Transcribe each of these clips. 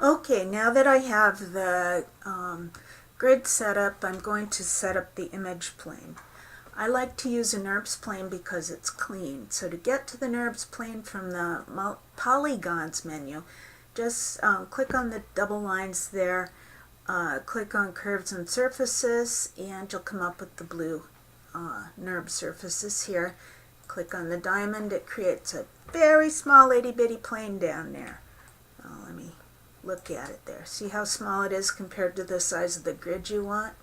Okay, now that I have the grid set up, I'm going to set up the image plane. I like to use a NURBS plane because it's clean. So to get to the NURBS plane from the polygons menu, just click on the double lines there, click on curves and surfaces, and you'll come up with the blue NURBS surfaces here. Click on the diamond. It creates a very small itty bitty plane down there. Let me look at it there. See how small it is compared to the size of the grid you want?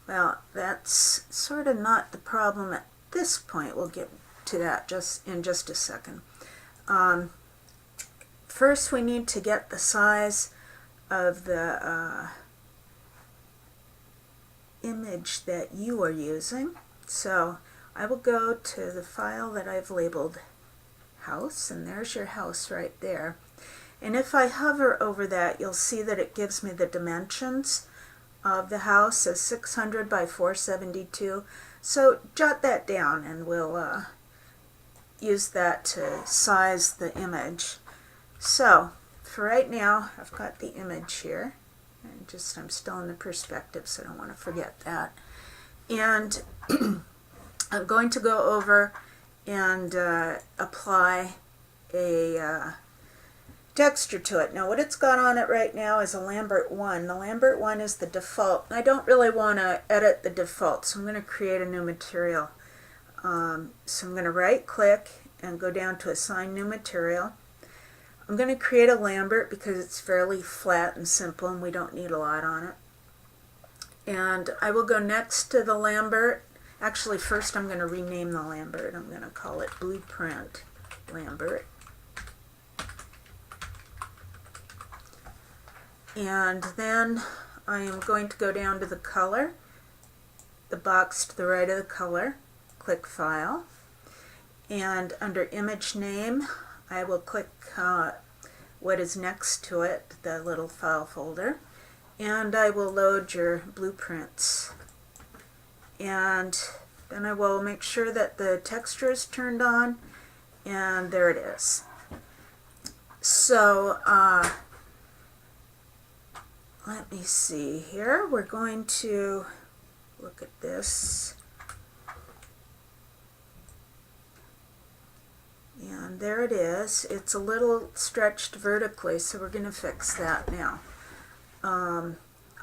Well, that's sort of not the problem at this point. We'll get to that in just a second. First, we need to get the size of the image that you are using. So I will go to the file that I've labeled house, and there's your house right there. And if I hover over that, you'll see that it gives me the dimensions of the house as 600 by 472. So jot that down and we'll use that to size the image. So for right now, I've got the image here. And I'm still in the perspective, so I don't want to forget that. And I'm going to go over and apply a texture to it. Now what it's got on it right now is a Lambert 1. The Lambert 1 is the default. I don't really want to edit the default, so I'm going to create a new material. So I'm going to right click and go down to assign new material. I'm going to create a Lambert because it's fairly flat and simple and we don't need a lot on it. And I will go next to the Lambert. Actually, first I'm going to rename the Lambert. I'm going to call it Blueprint Lambert. And then I am going to go down to the color, the box to the right of the color, click File, and under Image Name, I will click what is next to it, the little file folder, and I will load your blueprints. And then I will make sure that the texture is turned on, and there it is. So, let me see here. We're going to look at this. And there it is. It's a little stretched vertically, so we're going to fix that now. I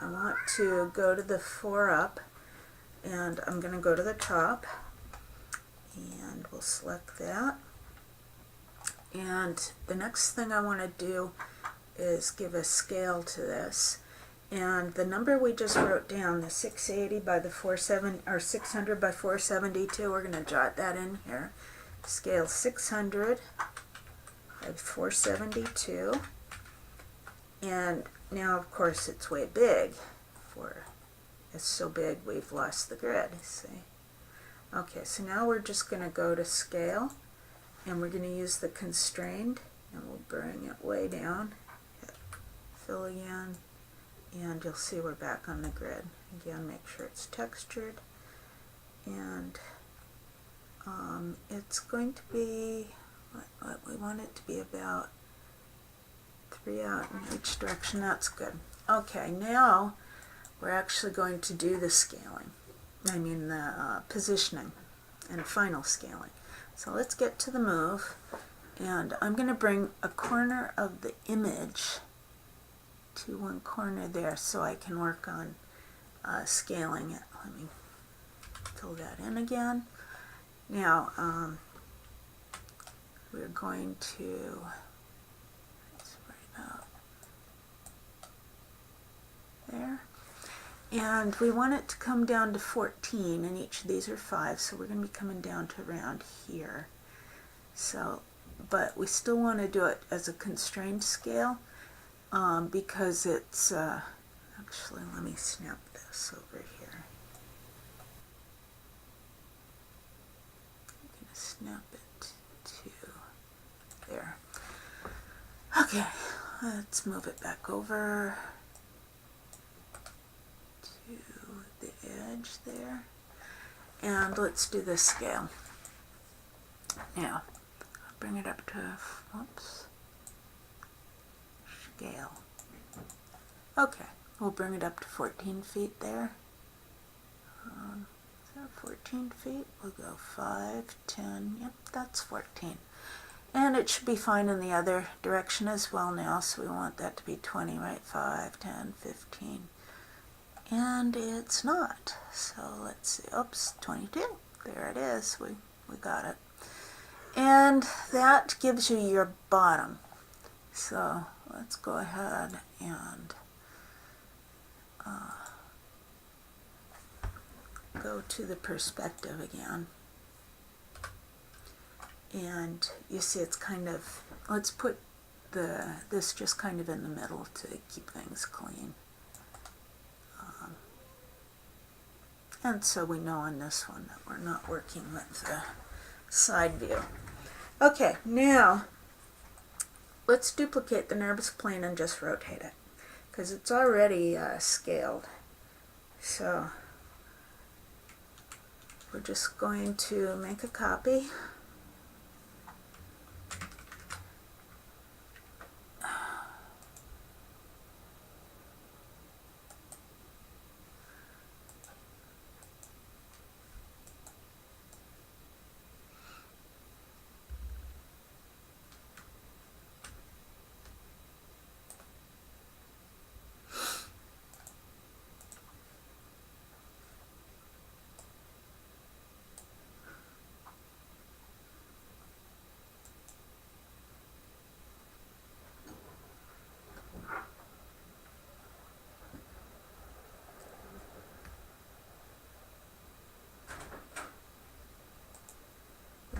want to go to the 4 up, and I'm going to go to the top, and we'll select that. And the next thing I want to do is give a scale to this. And the number we just wrote down, the 680 by the 600 by 472, we're going to jot that in here. Scale 600 by 472. And now, of course, it's way big. It's so big we've lost the grid. See? Okay, so now we're just going to go to Scale, and we're going to use the Constrained, and we'll bring it way down. Hit Fill again. And you'll see we're back on the grid. Again, make sure it's textured. And it's going to be, what we want it to be about 3 out in each direction. That's good. Okay, now we're actually going to do the scaling. I mean the positioning and final scaling. So let's get to the move. And I'm going to bring a corner of the image to one corner there so I can work on scaling it. Let me fill that in again. Now we're going to right up there, and we want it to come down to 14, and each of these are 5, so we're going to be coming down to around here. So, but we still want to do it as a constrained scale. Because it's, actually, let me snap this over here. I'm going to snap it to there. Okay, let's move it back over to the edge there. And let's do the scale. Now, I'll bring it up to, whoops. Scale. Okay, we'll bring it up to 14 feet there. Is that 14 feet? We'll go 5, 10, yep, that's 14. And it should be fine in the other direction as well now, so we want that to be 20, right? 5, 10, 15. And it's not. So let's see, oops, 22. There it is, we got it. And that gives you your bottom. So let's go ahead and go to the perspective again. And you see it's kind of, let's put this just kind of in the middle to keep things clean. And so we know on this one that we're not working with the side view. Okay, now let's duplicate the nervous plane and just rotate it, because it's already scaled. So we're just going to make a copy.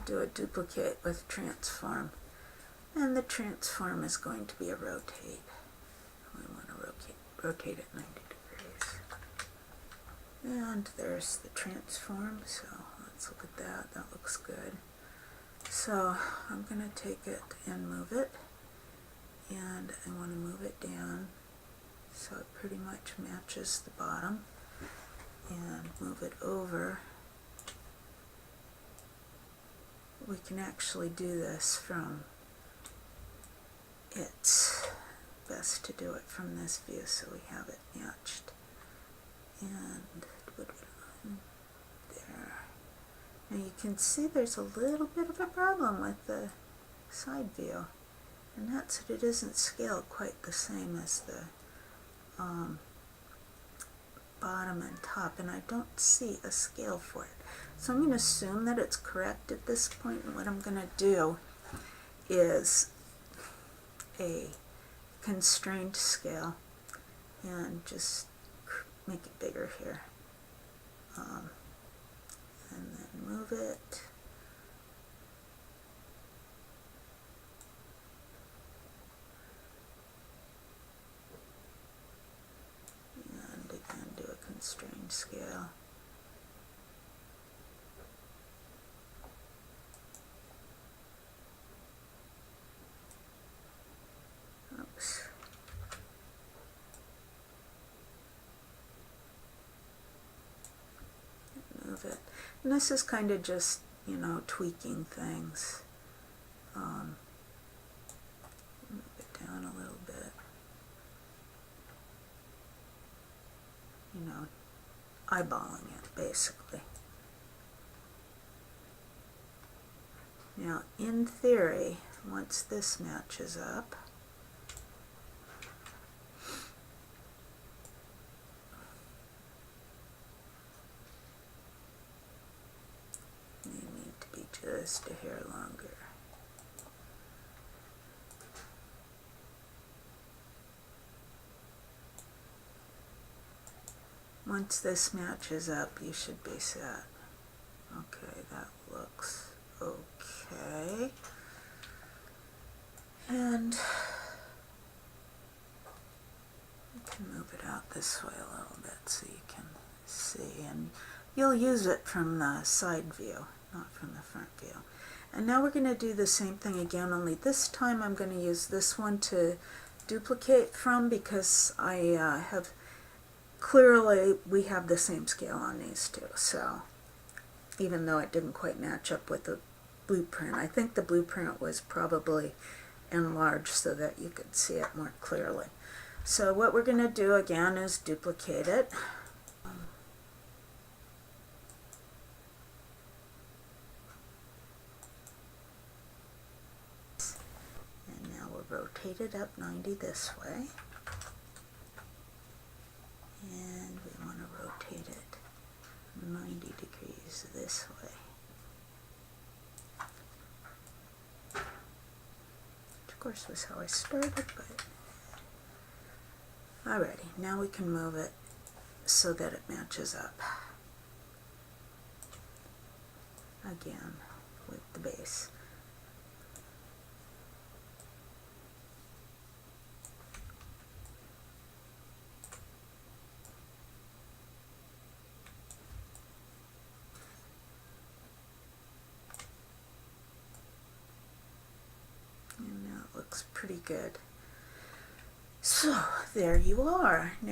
Do a duplicate with transform, and the transform is going to be a rotate. We want to rotate it 90 degrees. And there's the transform, so let's look at that. That looks good. So I'm going to take it and move it, and I want to move it down so it pretty much matches the bottom, and move it over. We can actually do this from, it's best to do it from this view so we have it matched. And there. Now you can see there's a little bit of a problem with the side view, and that's that it isn't scaled quite the same as the bottom and top, and I don't see a scale for it. So I'm going to assume that it's correct at this point, and what I'm going to do is a constrained scale and just make it bigger here. And then move it. And again, do a constrained scale. Oops. Move it. And this is kind of just, you know, tweaking things. Move it down a little bit. You know, eyeballing it, basically. Now, in theory, once this matches up, they need to be just a hair longer. Once this matches up, you should be set. Okay, that looks okay. And you can move it out this way a little bit so you can see. And you'll use it from the side view, not from the front view. And now we're going to do the same thing again, only this time I'm going to use this one to duplicate from, because I have clearly we have the same scale on these two. So even though it didn't quite match up with the blueprint, I think the blueprint was probably enlarged so that you could see it more clearly. So what we're going to do again is duplicate it. And now we'll rotate it up 90 this way. And we want to rotate it 90 degrees this way. Which of course was how I started, but alrighty, now we can move it so that it matches up again with the base. And now it looks pretty good. So there you are. Now